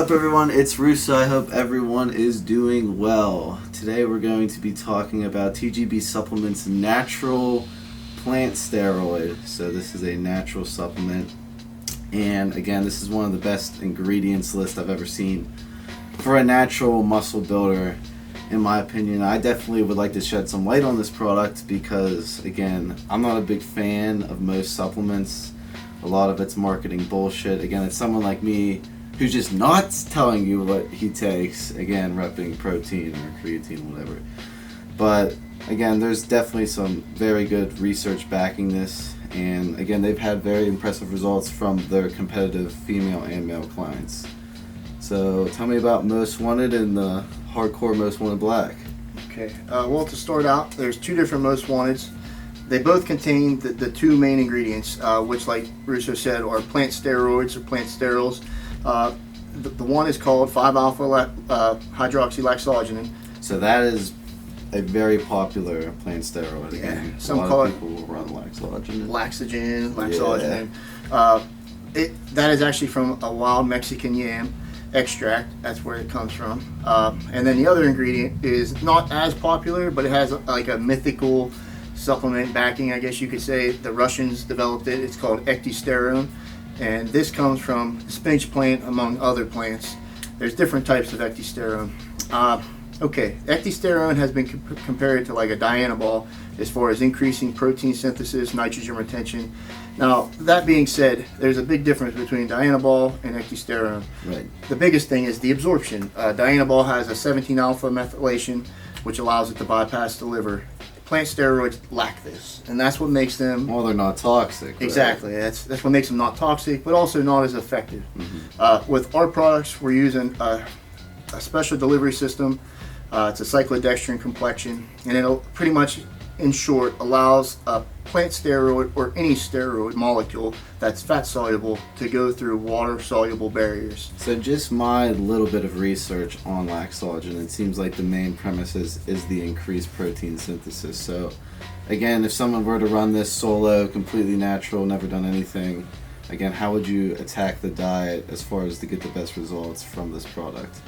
up, everyone? It's Russo. I hope everyone is doing well. Today we're going to be talking about TGB Supplement's natural plant steroid. So this is a natural supplement, and again, this is one of the best ingredients list I've ever seen for a natural muscle builder. In my opinion, I definitely would like to shed some light on this product because, again, I'm not a big fan of most supplements. A lot of it's marketing bullshit. Again, it's someone like me who's just not telling you what he takes. Again, repping protein or creatine, whatever. But again, there's definitely some very good research backing this. And again, they've had very impressive results from their competitive female and male clients. So tell me about Most Wanted and the hardcore Most Wanted Black. Okay, well, to start out, there's two different Most Wanteds. They both contain the two main ingredients, which, like Russo said, are plant steroids or plant sterols. The one is called 5-alpha hydroxy Laxogenin. So that is a very popular plant steroid. Again, yeah, some a lot call of people will run Laxogenin. Laxogenin. Yeah. That is actually from a wild Mexican yam extract. That's where it comes from. And then the other ingredient is not as popular, but it has like a mythical supplement backing, I guess you could say. The Russians developed it. It's called ecdysterone, and this comes from the spinach plant, among other plants. There's different types of ecdysterone. Okay, ecdysterone has been compared to like a Dianabol as far as increasing protein synthesis, nitrogen retention. Now, that being said, there's a big difference between Dianabol and ecdysterone. Right. The biggest thing is the absorption. Dianabol has a 17-alpha methylation, which allows it to bypass the liver. Plant steroids lack this, and that's what makes them... Well, they're not toxic. Right? Exactly. That's what makes them not toxic, but also not as effective. Mm-hmm. With our products, we're using a special delivery system. It's a cyclodextrin complexion, and it'll pretty much, in short, allows a plant steroid or any steroid molecule that's fat soluble to go through water soluble barriers. So just my little bit of research on Laxogenin, it seems like the main premise is the increased protein synthesis. So again, if someone were to run this solo, completely natural, never done anything, again, how would you attack the diet as far as to get the best results from this product?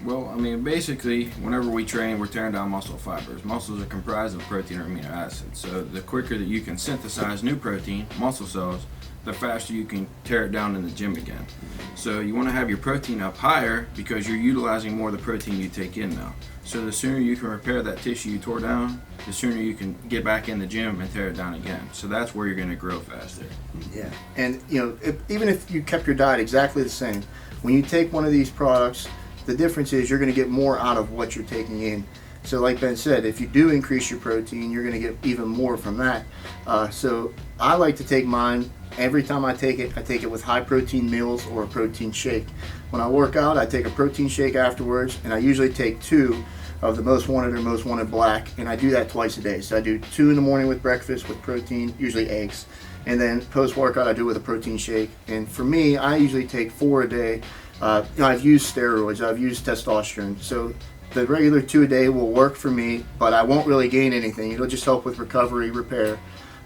Well, I mean, basically, whenever we train, we're tearing down muscle fibers. Muscles are comprised of protein or amino acids. So the quicker that you can synthesize new protein, muscle cells, the faster you can tear it down in the gym again. So you want to have your protein up higher because you're utilizing more of the protein you take in now. So the sooner you can repair that tissue you tore down, the sooner you can get back in the gym and tear it down again. So that's where you're going to grow faster. Yeah, and even if you kept your diet exactly the same, when you take one of these products, the difference is you're going to get more out of what you're taking in. So like Ben said, if you do increase your protein, you're going to get even more from that. So I like to take mine, every time I take it with high protein meals or a protein shake. When I work out, I take a protein shake afterwards, and I usually take 2 of the Most Wanted or Most Wanted Black, and I do that twice a day. So I do 2 in the morning with breakfast with protein, usually eggs, and then post-workout I do with a protein shake. And for me, I usually take 4 a day. I've used steroids, I've used testosterone, so the regular 2 a day will work for me, but I won't really gain anything. It'll just help with recovery, repair.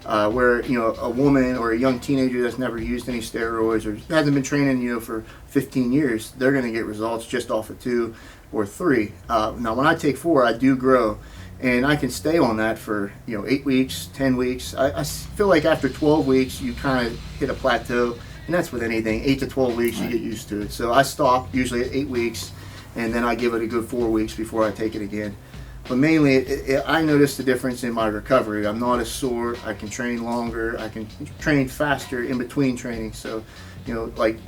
Where a woman or a young teenager that's never used any steroids or hasn't been training for 15 years, they're going to get results just off of 2 or 3. Now when I take 4, I do grow, and I can stay on that for 8 weeks, 10 weeks. I feel like after 12 weeks you kind of hit a plateau. And that's with anything, 8 to 12 weeks, you get used to it. So I stop usually at 8 weeks, and then I give it a good 4 weeks before I take it again. But mainly, I notice the difference in my recovery. I'm not as sore. I can train longer. I can train faster in between training. So, like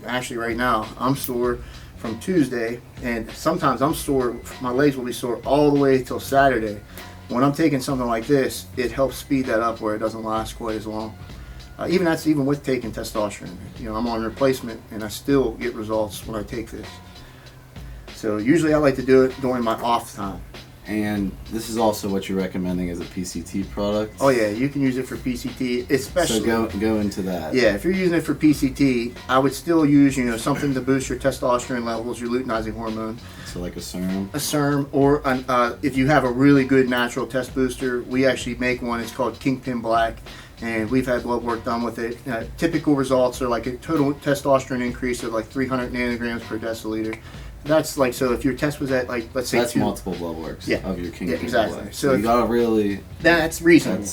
actually right now, I'm sore from Tuesday, and sometimes I'm sore. My legs will be sore all the way till Saturday. When I'm taking something like this, it helps speed that up where it doesn't last quite as long. Even with taking testosterone. I'm on replacement, and I still get results when I take this. So usually I like to do it during my off time. And this is also what you're recommending as a PCT product? Oh yeah, you can use it for PCT, especially. So go into that. Yeah, if you're using it for PCT, I would still use something to boost your testosterone levels, your luteinizing hormone. So like a serum? A serum, or if you have a really good natural test booster, we actually make one. It's called Kingpin Black. and we've had blood work done with it. Typical results are like a total testosterone increase of like 300 nanograms per deciliter. That's like, so if your test was at like, let's say that's multiple blood works of your king exactly. blood. So you gotta really, that's reasonable.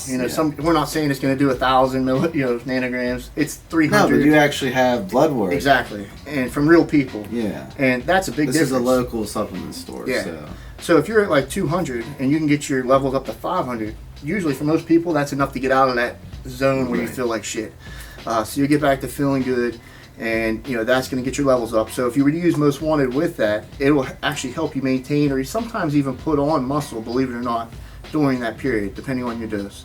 We're not saying it's going to do 1,000 nanograms. It's 300. no, but you actually have blood work. Exactly, and from real people. Yeah, and that's a big difference. This is a local supplement store. Yeah. So if you're at like 200 and you can get your levels up to 500, usually for most people that's enough to get out of that zone where you feel like shit. So you get back to feeling good. And that's going to get your levels up. So if you were to use Most Wanted with that, it will actually help you maintain or sometimes even put on muscle, believe it or not, during that period, depending on your dose.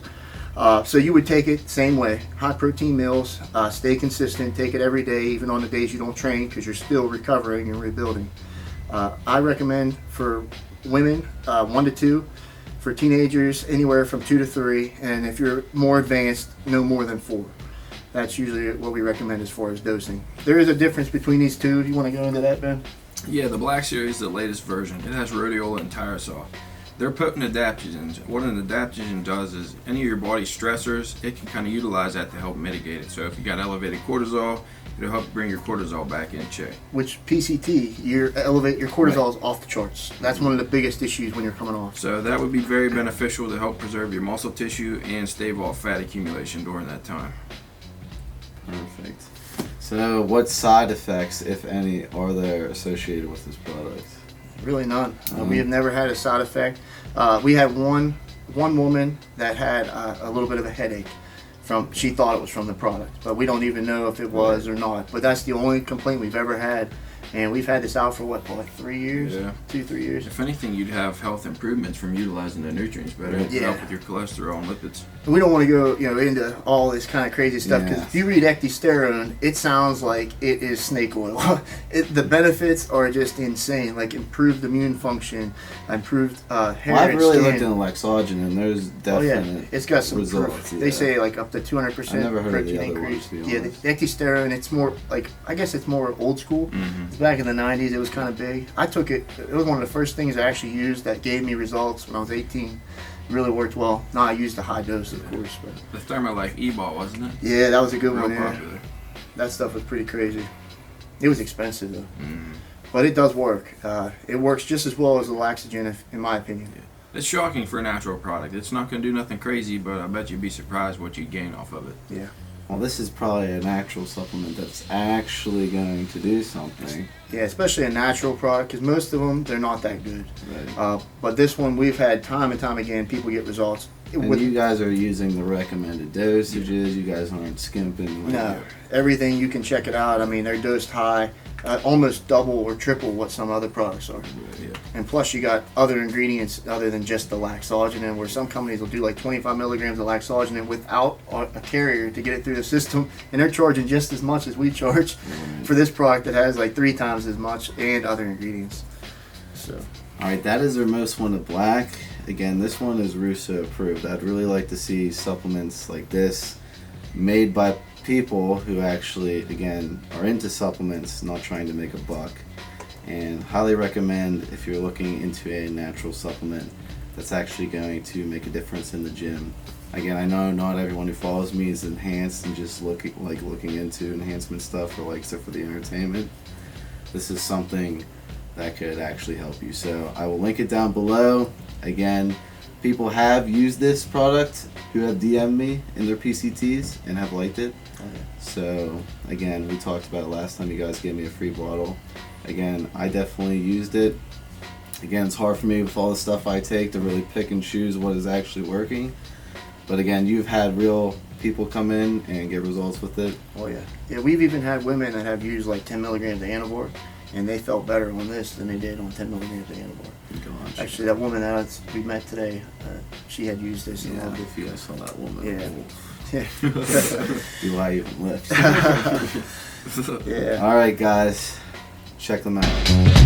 So you would take it same way, high protein meals, stay consistent, take it every day, even on the days you don't train, because you're still recovering and rebuilding. I recommend for women 1 to 2, for teenagers anywhere from 2 to 3, and if you're more advanced, no more than 4. That's usually what we recommend as far as dosing. There is a difference between these two. Do you want to go into that, Ben? Yeah, the Black Series is the latest version. It has rhodiola and tyrosol. They're potent adaptogens. What an adaptogen does is any of your body's stressors, it can kind of utilize that to help mitigate it. So if you got elevated cortisol, it'll help bring your cortisol back in check. Which PCT, your cortisol is off the charts. That's one of the biggest issues when you're coming off. So that would be very beneficial to help preserve your muscle tissue and stave off fat accumulation during that time. Perfect. So what side effects, if any, are there associated with this product? Really none. We have never had a side effect. We had one woman that had a little bit of a headache. She thought it was from the product, but we don't even know if it was or not. But that's the only complaint we've ever had. And we've had this out for like 3 years? Yeah. 2-3 years. If anything, you'd have health improvements from utilizing the nutrients better to help with your cholesterol and lipids. And we don't want to go, into all this kind of crazy stuff, because if you read ecdysterone, it sounds like it is snake oil. The benefits are just insane, like improved immune function, improved hair Well, I've and really skin. looked into Laxogenin. There's definite it's got some results. proof. They say like up to 200% I never heard of the protein other increase. ones, to be Yeah, the honest. ecdysterone, it's more like, I guess it's more old school. Back in the 90s, it was kind of big. I took it. It was one of the first things I actually used that gave me results when I was 18. It really worked well. Now I used the high dose, of course. But The Thermolife E-Ball, wasn't it? yeah, that was a good Real one. Yeah. popular. That stuff was pretty crazy. It was expensive though, but it does work. It works just as well as the Laxogenin, in my opinion. It's shocking for a natural product. It's not going to do nothing crazy, but I bet you'd be surprised what you gain off of it. Yeah. Well, this is probably an actual supplement that's actually going to do something. Yeah, especially a natural product, because most of them, they're not that good. Right. But this one, we've had time and time again, people get results. And you guys are using the recommended dosages. You guys aren't skimping. No, everything, you can check it out. I mean, they're dosed high, almost double or triple what some other products are. Yeah. And plus, you got other ingredients other than just the Laxogenin, where some companies will do like 25 milligrams of Laxogenin without a carrier to get it through the system, and they're charging just as much as we charge for this product that has like 3 times as much and other ingredients. So. All right, that is our Most Wanted Black. Again, this one is Russo approved. I'd really like to see supplements like this made by people who actually, again, are into supplements, not trying to make a buck. And highly recommend if you're looking into a natural supplement that's actually going to make a difference in the gym. Again, I know not everyone who follows me is enhanced and just looking into enhancement stuff or except for the entertainment. This is something that could actually help you. So I will link it down below. Again, people have used this product who have DM'd me in their PCTs and have liked it. So again, we talked about it last time. You guys gave me a free bottle. Again, I definitely used it. Again, it's hard for me with all the stuff I take to really pick and choose what is actually working. But again, you've had real people come in and get results with it. Oh yeah. Yeah, we've even had women that have used like 10 milligrams of Anabor, and they felt better on this than they did on 10 milligrams of Anabor. Gosh. Actually, that woman that we met today, she had used this. Yeah, I feel I saw that woman. Yeah. Do I even lift? Yeah. All right, guys, check them out.